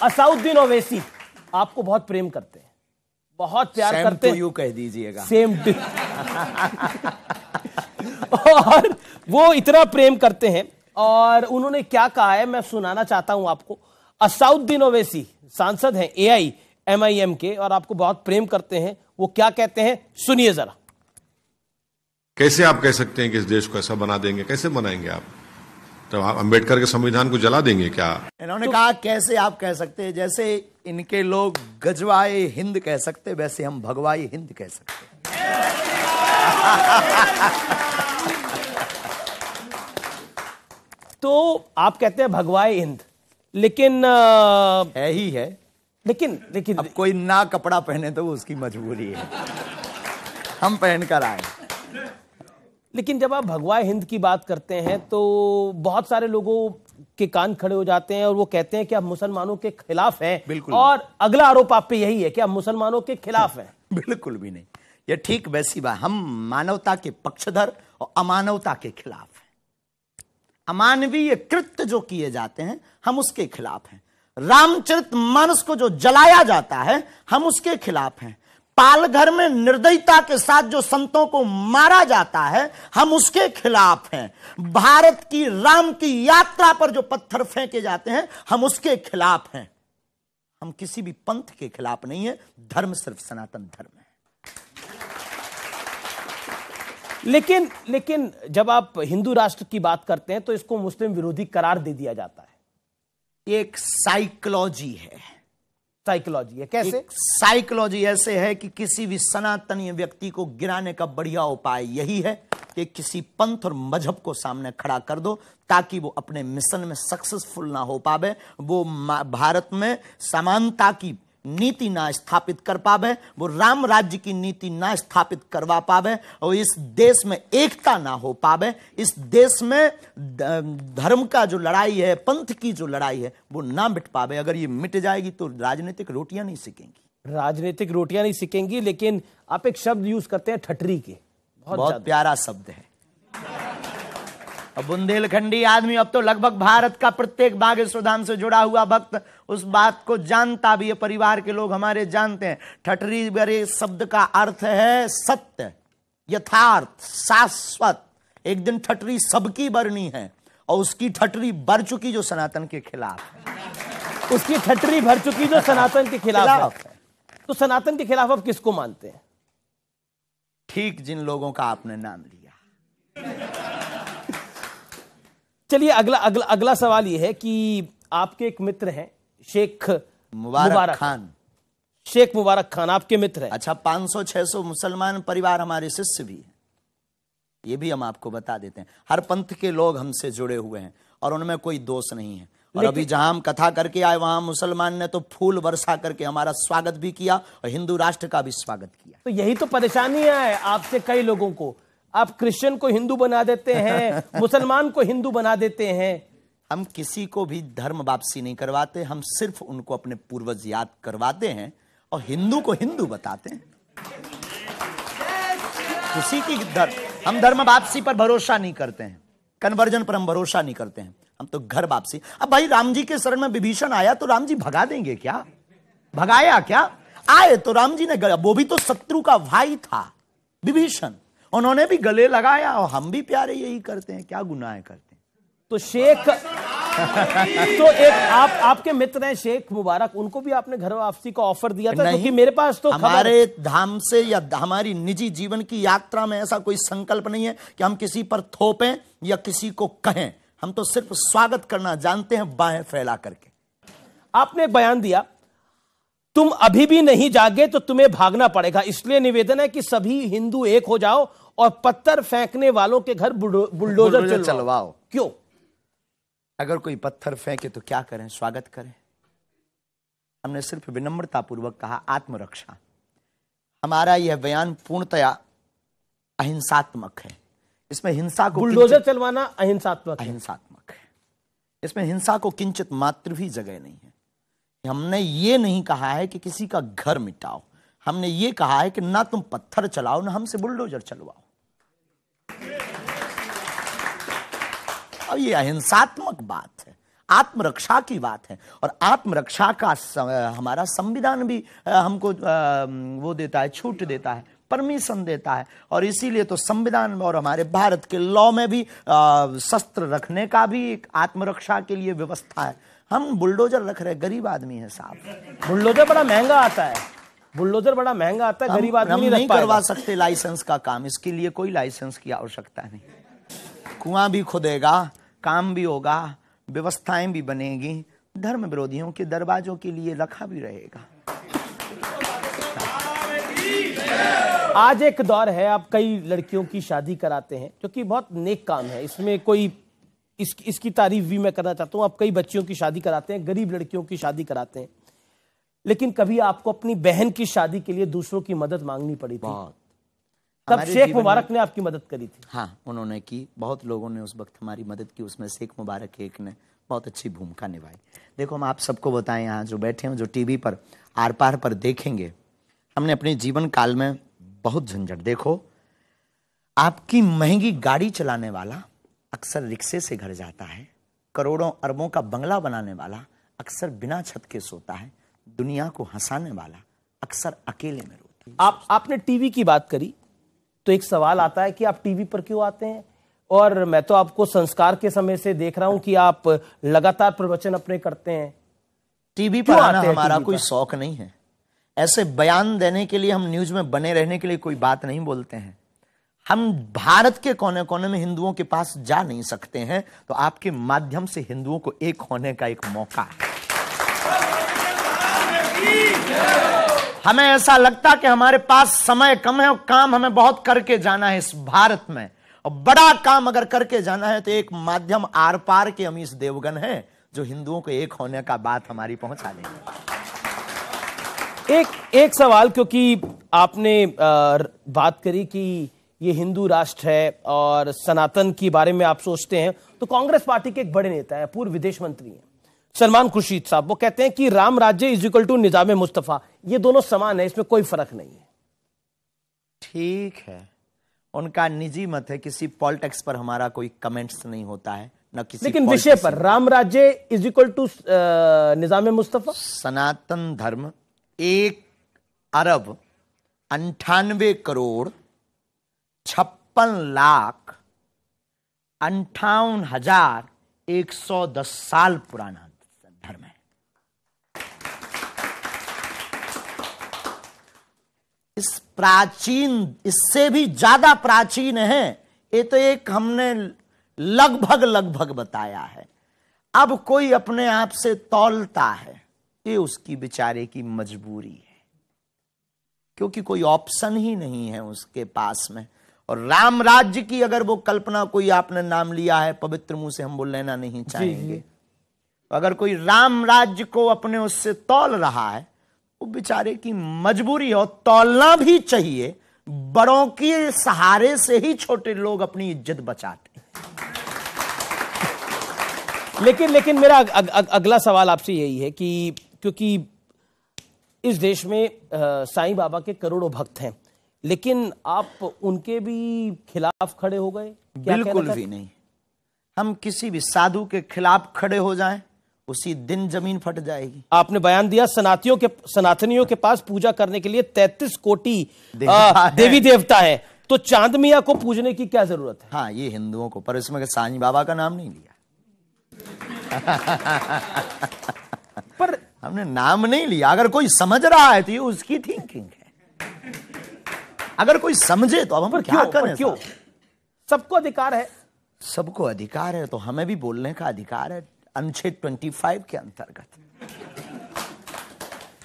असाउद्दीन ओवैसी आपको बहुत प्रेम करते हैं, बहुत प्यार करते हैं। यू कह दीजिएगा। Same to. और वो इतना प्रेम करते हैं और उन्होंने क्या कहा है मैं सुनाना चाहता हूं आपको। असाउद्दीन ओवैसी सांसद हैं AIMIM के और आपको बहुत प्रेम करते हैं। वो क्या कहते हैं सुनिए जरा। कैसे आप कह सकते हैं कि इस देश को ऐसा बना देंगे? कैसे बनाएंगे आप? तो आप अंबेडकर के संविधान को जला देंगे क्या? इन्होंने कहा कैसे आप कह सकते हैं, जैसे इनके लोग गजवाए हिंद कह सकते वैसे हम भगवाई हिंद कह सकते। तो आप कहते हैं भगवाए हिंद, लेकिन है ही है। लेकिन अब कोई ना कपड़ा पहने तो वो उसकी मजबूरी है, हम पहन कर आए। लेकिन जब आप भगवाए हिंद की बात करते हैं तो बहुत सारे लोगों के कान खड़े हो जाते हैं और वो कहते हैं कि आप मुसलमानों के खिलाफ हैं। बिल्कुल। और अगला आरोप आप पे यही है कि आप मुसलमानों के खिलाफ हैं। बिल्कुल भी नहीं, ये ठीक वैसी बात। हम मानवता के पक्षधर और अमानवता के खिलाफ हैं। अमानवीय कृत्य जो किए जाते हैं हम उसके खिलाफ हैं। रामचरितमानस को जो जलाया जाता है हम उसके खिलाफ हैं। पालघर में निर्दयता के साथ जो संतों को मारा जाता है हम उसके खिलाफ हैं। भारत की राम की यात्रा पर जो पत्थर फेंके जाते हैं हम उसके खिलाफ हैं। हम किसी भी पंथ के खिलाफ नहीं है। धर्म सिर्फ सनातन धर्म है। लेकिन जब आप हिंदू राष्ट्र की बात करते हैं तो इसको मुस्लिम विरोधी करार दे दिया जाता है। एक साइकोलॉजी है। साइकोलॉजी है कैसे? साइकोलॉजी ऐसे है कि किसी भी सनातनी व्यक्ति को गिराने का बढ़िया उपाय यही है कि किसी पंथ और मजहब को सामने खड़ा कर दो ताकि वो अपने मिशन में सक्सेसफुल ना हो पावे, वो भारत में समानता की नीति ना स्थापित कर पावे, वो राम राज्य की नीति ना स्थापित करवा पावे और इस देश में एकता ना हो पावे। इस देश में धर्म का जो लड़ाई है, पंथ की जो लड़ाई है वो ना मिट पावे। अगर ये मिट जाएगी तो राजनीतिक रोटियां नहीं सिकेंगी। राजनीतिक रोटियां नहीं सिकेंगी। लेकिन आप एक शब्द यूज करते हैं ठटरी के, बहुत प्यारा शब्द है। अब बुंदेलखंडी आदमी अब तो लगभग भारत का प्रत्येक बागेश्वर धाम से जुड़ा हुआ भक्त उस बात को जानता भी है। परिवार के लोग हमारे जानते हैं। ठटरी बरे शब्द का अर्थ है सत्य, यथार्थ, शाश्वत। एक दिन ठटरी सबकी बरनी है और उसकी ठटरी भर चुकी जो सनातन के खिलाफ है। उसकी ठटरी भर चुकी जो सनातन के खिलाफ है। तो सनातन के खिलाफ आप किसको मानते हैं? ठीक जिन लोगों का आपने नाम लिया। चलिए अगला सवाल यह है कि आपके एक मित्र हैं शेख मुबारक खान। शेख मुबारक खान आपके मित्र हैं। अच्छा, 500-600 मुसलमान परिवार हमारे शिष्य भी हैं, ये भी हम आपको बता देते हैं। हर पंथ के लोग हमसे जुड़े हुए हैं और उनमें कोई दोष नहीं है। और अभी जहां हम कथा करके आए वहां मुसलमान ने तो फूल वर्षा करके हमारा स्वागत भी किया और हिंदू राष्ट्र का भी स्वागत किया। तो यही तो परेशानी है आपसे कई लोगों को। आप क्रिश्चियन को हिंदू बना देते हैं, मुसलमान को हिंदू बना देते हैं। हम किसी को भी धर्म वापसी नहीं करवाते, हम सिर्फ उनको अपने पूर्वज याद करवाते हैं और हिंदू को हिंदू बताते हैं। किसी की हम धर्म वापसी पर भरोसा नहीं करते हैं, कन्वर्जन पर हम भरोसा नहीं करते हैं। हम तो घर वापसी। अब भाई राम जी के शरण में विभीषण आया तो राम जी भगा देंगे क्या? भगाया क्या? आए तो राम जी ने, वो भी तो शत्रु का भाई था विभीषण, उन्होंने भी गले लगाया और हम भी प्यारे यही करते हैं। क्या गुनाह करते हैं? तो शेख तो एक आपके मित्र हैं शेख मुबारक, उनको भी आपने घर वापसी का ऑफर दिया था? क्योंकि मेरे पास तो हमारे धाम से या हमारी निजी जीवन की यात्रा में ऐसा कोई संकल्प नहीं है कि हम किसी पर थोपें या किसी को कहें। हम तो सिर्फ स्वागत करना जानते हैं, बाहें फैला करके। आपने एक बयान दिया, तुम अभी भी नहीं जागे तो तुम्हें भागना पड़ेगा, इसलिए निवेदन है कि सभी हिंदू एक हो जाओ और पत्थर फेंकने वालों के घर बुलडोजर चलवाओ। क्यों? अगर कोई पत्थर फेंके तो क्या करें? स्वागत करें। हमने सिर्फ विनम्रता पूर्वक कहा आत्मरक्षा। हमारा यह बयान पूर्णतया अहिंसात्मक है। इसमें हिंसा को, बुलडोजर चलवाना अहिंसात्मक है। इसमें हिंसा को किंचित मात्र भी जगह नहीं है। हमने ये नहीं कहा है कि किसी का घर मिटाओ, हमने ये कहा है कि ना तुम पत्थर चलाओ ना हमसे बुलडोजर चलवाओ। अब ये अहिंसात्मक बात है। आत्मरक्षा की बात है। और आत्मरक्षा का हमारा संविधान भी हमको वो देता है, छूट देता है, परमिशन देता है। और इसीलिए तो संविधान और हमारे भारत के लॉ में भी शस्त्र रखने का भी एक आत्मरक्षा के लिए व्यवस्था है। हम बुलडोजर रख रहे, गरीब आदमी है साहब। बुलडोजर बड़ा महंगा आता है, बुलडोजर बड़ा महंगा आता है, गरीब आदमी नहीं करवा सकते लाइसेंस का काम, इसके लिए कोई लाइसेंस की आवश्यकता नहीं। कुआं भी खुदेगा, काम भी होगा, व्यवस्थाएं भी बनेगी, धर्म विरोधियों के दरवाजों के लिए रखा भी रहेगा। आज एक दौर है, आप कई लड़कियों की शादी कराते हैं, जो कि बहुत नेक काम है, इसमें कोई इसकी तारीफ भी मैं करना चाहता हूं। आप कई बच्चियों की शादी कराते हैं, गरीब लड़कियों की शादी कराते हैं, लेकिन कभी आपको अपनी बहन की शादी के लिए दूसरों की मदद मांगनी पड़ी थी? तब शेख मुबारक ने आपकी मदद करी थी? हाँ, उन्होंने की, बहुत लोगों ने उस वक्त हमारी मदद की, उसमें शेख मुबारक एक ने बहुत अच्छी भूमिका निभाई। देखो, हम आप सबको बताएं, यहाँ जो बैठे हैं, जो टीवी पर आर पार पर देखेंगे, हमने अपने जीवन काल में बहुत झंझट। देखो, आपकी महंगी गाड़ी चलाने वाला अक्सर रिक्शे से घर जाता है, करोड़ों अरबों का बंगला बनाने वाला अक्सर बिना छत के सोता है, दुनिया को हंसाने वाला अक्सर अकेले में रोता है। आपने टीवी की बात करी, तो एक सवाल आता है कि आप टीवी पर क्यों आते हैं? और मैं तो आपको संस्कार के समय से देख रहा हूं कि आप लगातार प्रवचन अपने करते हैं। टीवी पर आना हमारा कोई शौक नहीं है। ऐसे बयान देने के लिए, हम न्यूज में बने रहने के लिए कोई बात नहीं बोलते हैं। हम भारत के कोने कोने में हिंदुओं के पास जा नहीं सकते हैं, तो आपके माध्यम से हिंदुओं को एक होने का एक मौका है। हमें ऐसा लगता कि हमारे पास समय कम है और काम हमें बहुत करके जाना है इस भारत में, और बड़ा काम अगर करके जाना है तो एक माध्यम आर पार के अमीश देवगन है, जो हिंदुओं को एक होने का बात हमारी पहुंचा देंगे। एक सवाल, क्योंकि आपने बात करी कि ये हिंदू राष्ट्र है और सनातन के बारे में आप सोचते हैं, तो कांग्रेस पार्टी के एक बड़े नेता है, पूर्व विदेश मंत्री हैं सलमान खुर्शीद साहब, वो कहते हैं कि राम राज्य इज इक्वल टू निजाम मुस्तफा, ये दोनों समान है, इसमें कोई फर्क नहीं है। ठीक है, उनका निजी मत है, किसी पॉलिटिक्स पर हमारा कोई कमेंट्स नहीं होता है, न किसी, लेकिन विषय पर राम राज्य इज इक्वल टू निजाम मुस्तफा। सनातन धर्म 1,98,56,58,110 साल पुराना धर्म है। इस प्राचीन, इससे भी ज्यादा प्राचीन है, ये तो एक हमने लगभग बताया है। अब कोई अपने आप से तौलता है, ये उसकी बेचारे की मजबूरी है, क्योंकि कोई ऑप्शन ही नहीं है उसके पास में। और राम राज्य की अगर वो कल्पना, कोई आपने नाम लिया है, पवित्र मुंह से हम बोल लेना नहीं चाहेंगे, अगर कोई राम राज्य को अपने उससे तौल रहा है, वो बेचारे की मजबूरी है, और तौलना भी चाहिए। बड़ों के सहारे से ही छोटे लोग अपनी इज्जत बचाते। लेकिन मेरा अगला सवाल आपसे यही है कि क्योंकि इस देश में साईं बाबा के करोड़ों भक्त हैं, लेकिन आप उनके भी खिलाफ खड़े हो गए? बिल्कुल भी नहीं। हम किसी भी साधु के खिलाफ खड़े हो जाएं, उसी दिन जमीन फट जाएगी। आपने बयान दिया सनातनियों के पास पूजा करने के लिए 33 कोटि देवी देवता है, तो चांद मियां को पूजने की क्या जरूरत है? हाँ, ये हिंदुओं को, पर इसमें साईं बाबा का नाम नहीं लिया। पर हमने नाम नहीं लिया। अगर कोई समझ रहा है तो ये उसकी थिंकिंग है, अगर कोई समझे तो अब हम क्या करें? क्यों? सबको अधिकार है, सबको अधिकार है, तो हमें भी बोलने का अधिकार है। अनुच्छेद 25 के अंतर्गत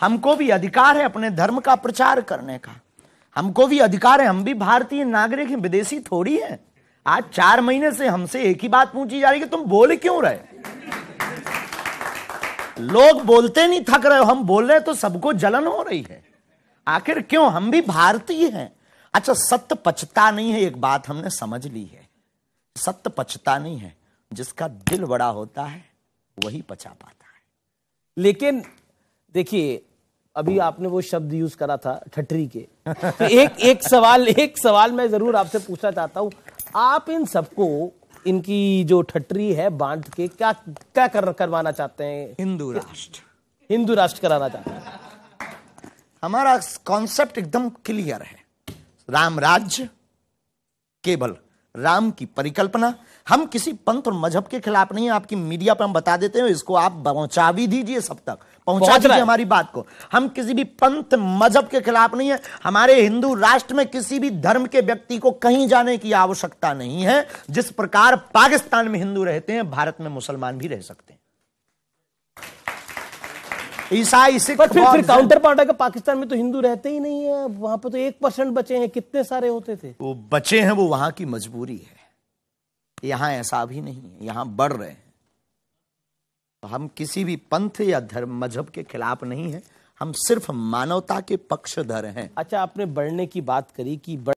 हमको भी अधिकार है अपने धर्म का प्रचार करने का, हमको भी अधिकार है। हम भी भारतीय नागरिक हैं, विदेशी थोड़ी हैं। आज 4 महीने से हमसे एक ही बात पूछी जा रही है कि तुम बोल क्यों रहे? लोग बोलते नहीं थक रहे हो, हम बोल रहे तो सबको जलन हो रही है। आखिर क्यों? हम भी भारतीय हैं। अच्छा, सत्य पचता नहीं है, एक बात हमने समझ ली है, सत्य पचता नहीं है, जिसका दिल बड़ा होता है वही पचा पाता है। लेकिन देखिए, अभी आपने वो शब्द यूज करा था ठटरी के, तो एक सवाल मैं जरूर आपसे पूछना चाहता हूं। आप इन सबको इनकी जो ठट्री है बांट के क्या क्या करवाना चाहते हैं? हिंदू राष्ट्र कराना चाहते हैं। हमारा कॉन्सेप्ट एकदम क्लियर है। राम राज्य, केवल राम की परिकल्पना। हम किसी पंथ और मजहब के खिलाफ नहीं है। आपकी मीडिया पर हम बता देते हैं, इसको आप पहुंचा भी दीजिए, सब तक पहुंचा दीजिए हमारी बात को। हम किसी भी पंथ मजहब के खिलाफ नहीं है। हमारे हिंदू राष्ट्र में किसी भी धर्म के व्यक्ति को कहीं जाने की आवश्यकता नहीं है। जिस प्रकार पाकिस्तान में हिंदू रहते हैं, भारत में मुसलमान भी रह सकते हैं, ईसाई, सिख। पर फिर काउंटर पार्ट है कि पाकिस्तान में तो हिंदू रहते ही नहीं है, वहां पर तो 1% बचे हैं, कितने सारे होते थे। वो बचे हैं, वो वहां की मजबूरी है। यहां ऐसा भी नहीं है, यहां बढ़ रहे हैं। तो हम किसी भी पंथ या धर्म मजहब के खिलाफ नहीं है, हम सिर्फ मानवता के पक्षधर हैं। अच्छा, आपने बढ़ने की बात करी कि